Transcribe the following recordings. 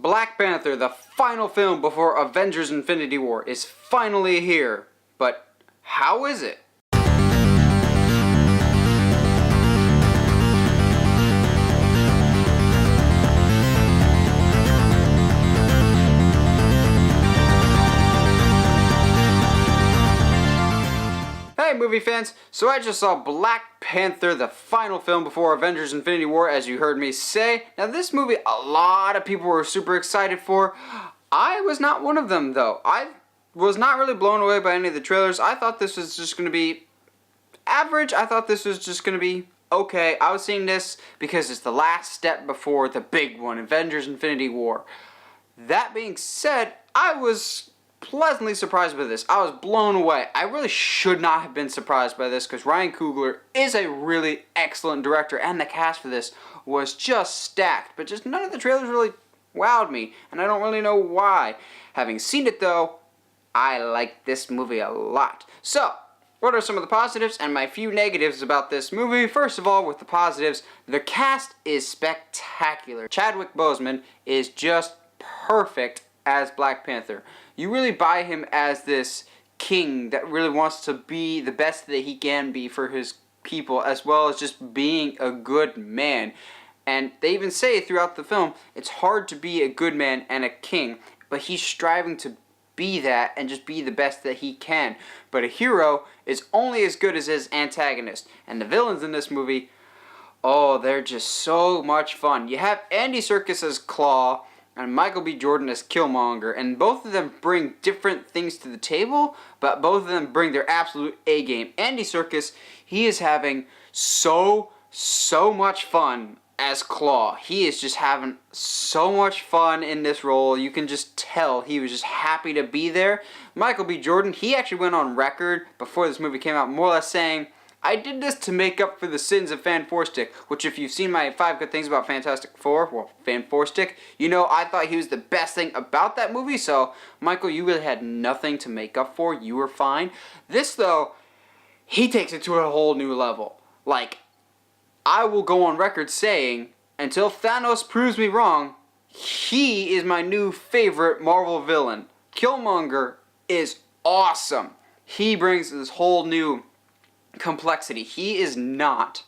Black Panther, the final film before Avengers Infinity War, is finally here. But how is it? Hey movie fans, so I just saw Black Panther, the final film before Avengers Infinity War, as you heard me say. Now this movie, a lot of people were super excited for. I was not one of them though. I was not really blown away by any of the trailers. I thought this was just going to be average. I thought this was just going to be okay. I was seeing this because it's the last step before the big one, Avengers Infinity War. That being said, I was pleasantly surprised by this. I was blown away. I really should not have been surprised by this because Ryan Coogler is a really excellent director and the cast for this was just stacked. But just none of the trailers really wowed me and I don't really know why. Having seen it though, I like this movie a lot. So, what are some of the positives and my few negatives about this movie? First of all, with the positives, the cast is spectacular. Chadwick Boseman is just perfect as Black Panther. You really buy him as this king that really wants to be the best that he can be for his people, as well as just being a good man. And they even say throughout the film, it's hard to be a good man and a king, but he's striving to be that and just be the best that he can. But a hero is only as good as his antagonist. And the villains in this movie, oh, they're just so much fun. You have Andy Serkis as Claw and Michael B. Jordan as Killmonger, and both of them bring different things to the table, but both of them bring their absolute A game. Andy Serkis, he is having so much fun as Claw. He is just having so much fun in this role. You can just tell he was just happy to be there. Michael B. Jordan, he actually went on record before this movie came out, more or less saying, I did this to make up for the sins of Fan 4-Stick, which if you've seen my 5 good things about Fantastic Four, well, Fan 4-Stick, you know I thought he was the best thing about that movie, so Michael, you really had nothing to make up for, you were fine. This, though, he takes it to a whole new level. Like, I will go on record saying, until Thanos proves me wrong, he is my new favorite Marvel villain. Killmonger is awesome. He brings this whole new complexity. He is not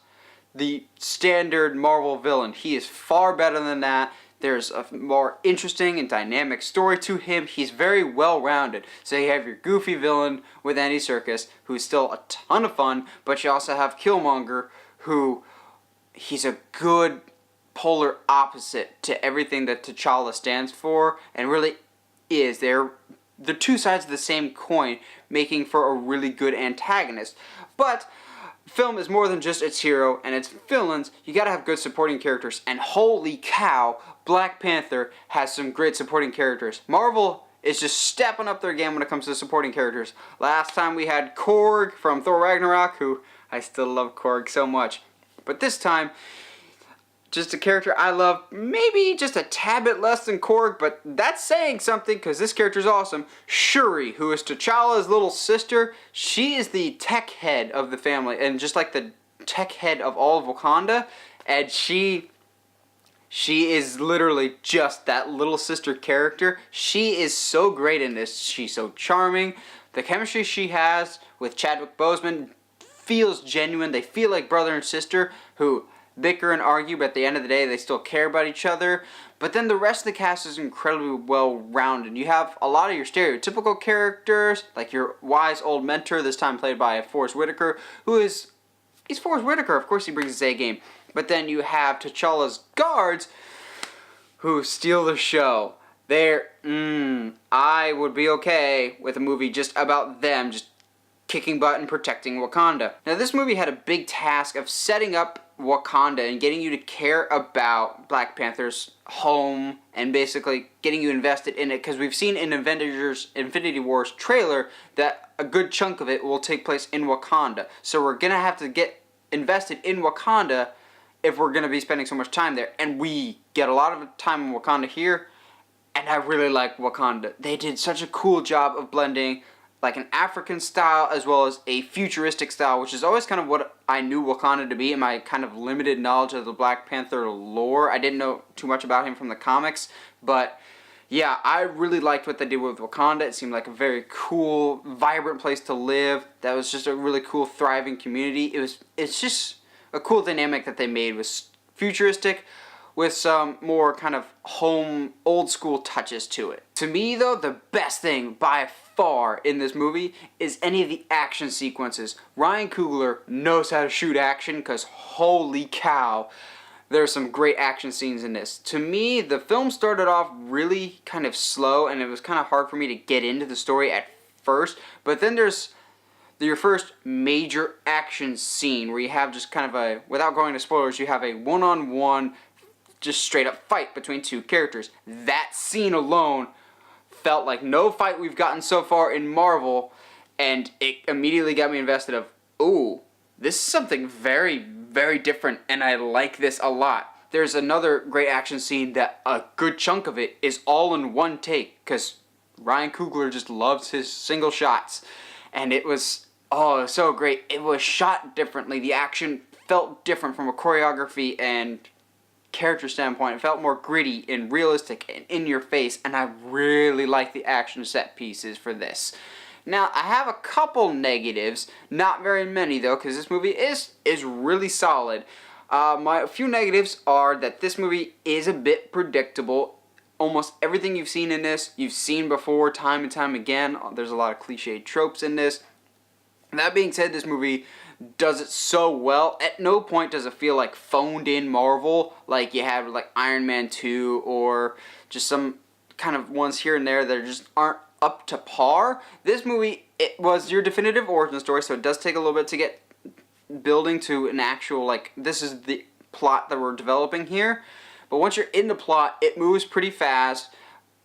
the standard Marvel villain. He is far better than that. There's a more interesting and dynamic story to him. He's very well-rounded. So you have your goofy villain with Andy Serkis, who's still a ton of fun, but you also have Killmonger, who he's a good polar opposite to everything that T'Challa stands for, and really is. They're two sides of the same coin, making for a really good antagonist. But film is more than just its hero and its villains. You gotta have good supporting characters, and holy cow, Black Panther has some great supporting characters. Marvel is just stepping up their game when it comes to supporting characters. Last time we had Korg from Thor Ragnarok, who I still love Korg so much. But this time, just a character I love, maybe just a tad bit less than Korg, but that's saying something because this character is awesome. Shuri, who is T'Challa's little sister, she is the tech head of the family, and just like the tech head of all of Wakanda, and she is literally just that little sister character. She is so great in this. She's so charming. The chemistry she has with Chadwick Boseman feels genuine. They feel like brother and sister who bicker and argue, but at the end of the day, they still care about each other. But then the rest of the cast is incredibly well-rounded. You have a lot of your stereotypical characters, like your wise old mentor, this time played by Forrest Whitaker, he's Forrest Whitaker, of course he brings his A game. But then you have T'Challa's guards, who steal the show. I would be okay with a movie just about them, just kicking butt and protecting Wakanda. Now this movie had a big task of setting up Wakanda and getting you to care about Black Panther's home and basically getting you invested in it, because we've seen in Avengers Infinity War's trailer that a good chunk of it will take place in Wakanda. So we're gonna have to get invested in Wakanda if we're gonna be spending so much time there, and we get a lot of time in Wakanda here, and I really like Wakanda. They did such a cool job of blending like an African style as well as a futuristic style, which is always kind of what I knew Wakanda to be in my kind of limited knowledge of the Black Panther lore. I didn't know too much about him from the comics, but yeah, I really liked what they did with Wakanda. It seemed like a very cool, vibrant place to live. That was just a really cool, thriving community. It's just a cool dynamic that they made. It was futuristic with some more kind of home, old school touches to it. To me, though, the best thing by far in this movie is any of the action sequences. Ryan Coogler knows how to shoot action, because holy cow, there's some great action scenes in this. To me, the film started off really kind of slow, and it was kind of hard for me to get into the story at first, but then there's your first major action scene where you have just kind of a, without going to spoilers, you have a one-on-one, just straight up fight between two characters. That scene alone felt like no fight we've gotten so far in Marvel, and it immediately got me invested of, ooh, this is something very, very different, and I like this a lot. There's another great action scene that a good chunk of it is all in one take, because Ryan Coogler just loves his single shots, and it was, oh, so great. It was shot differently. The action felt different from a choreography and character standpoint. It felt more gritty and realistic and in your face, and I really like the action set pieces for this. Now, I have a couple negatives, not very many though, because this movie is really solid. My few negatives are that this movie is a bit predictable. Almost everything you've seen in this, you've seen before time and time again. There's a lot of cliched tropes in this. That being said, this movie does it so well. At no point does it feel like phoned in Marvel, like you have like Iron Man 2 or just some kind of ones here and there that just aren't up to par. This movie, it was your definitive origin story, so it does take a little bit to get building to an actual, like, this is the plot that we're developing here. But once you're in the plot, it moves pretty fast.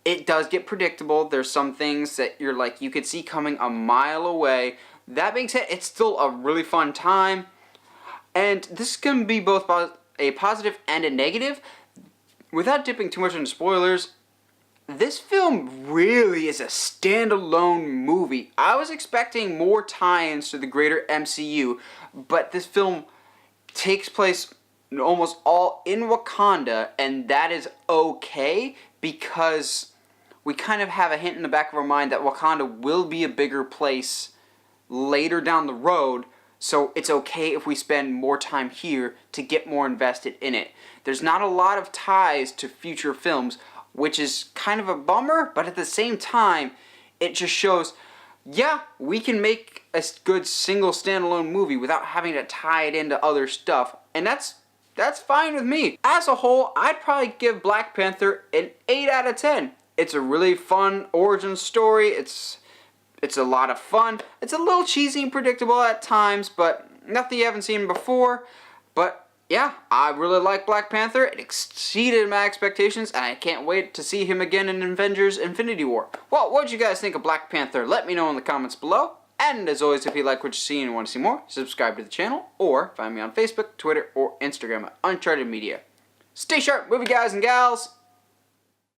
It does get predictable. There's some things that you're like, you could see coming a mile away. That being said, it's still a really fun time. And this can be both a positive and a negative. Without dipping too much into spoilers, this film really is a standalone movie. I was expecting more tie-ins to the greater MCU, but this film takes place almost all in Wakanda, and that is okay, because we kind of have a hint in the back of our mind that Wakanda will be a bigger place later down the road, so it's okay if we spend more time here to get more invested in it. There's not a lot of ties to future films, which is kind of a bummer, but at the same time, it just shows, yeah, we can make a good single standalone movie without having to tie it into other stuff, and that's fine with me. As a whole, I'd probably give Black Panther an 8 out of 10. It's a really fun origin story. It's a lot of fun. It's a little cheesy and predictable at times, but nothing you haven't seen before. But yeah, I really like Black Panther. It exceeded my expectations, and I can't wait to see him again in Avengers Infinity War. Well, what did you guys think of Black Panther? Let me know in the comments below. And as always, if you like what you see and want to see more, subscribe to the channel, or find me on Facebook, Twitter, or Instagram at Uncharted Media. Stay sharp, movie guys and gals!